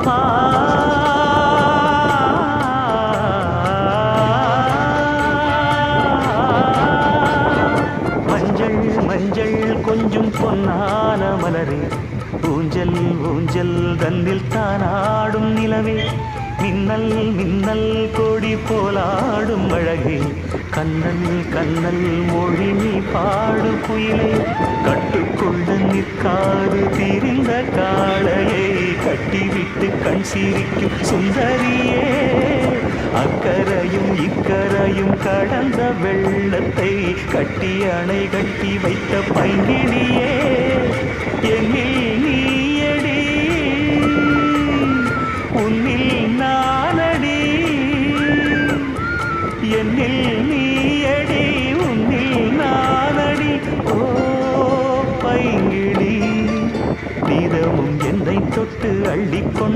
ஆ மஞ்சள் மஞ்சள் கொஞ்சம் பொன்னான மலரே ஊஞ்சல் ஊஞ்சல் தன்னில் தானாடும் நிலவே மின்னல் மின்னல் கொடி போலாடும் அழகே கண்ணல் கண்ணல் மொழி நீ பாடு குயிலே கட்டுக்குள்ள நிற்காது திரிந்த காளையை கட்டிவிட்டு கண் சிரிக்கும் சுந்தரியே அக்கரையும் இக்கரையும் கடந்த வெள்ளத்தை கட்டி அணை கட்டி வைத்த பைங்கினியே என்னில் நீயடி உன்னில் நானடி என்னில் நீயடி உன்னில் நானடி ஓ பைங்கிடி நீதமும் என்னை தொட்டு அள்ளிக்கொண்டு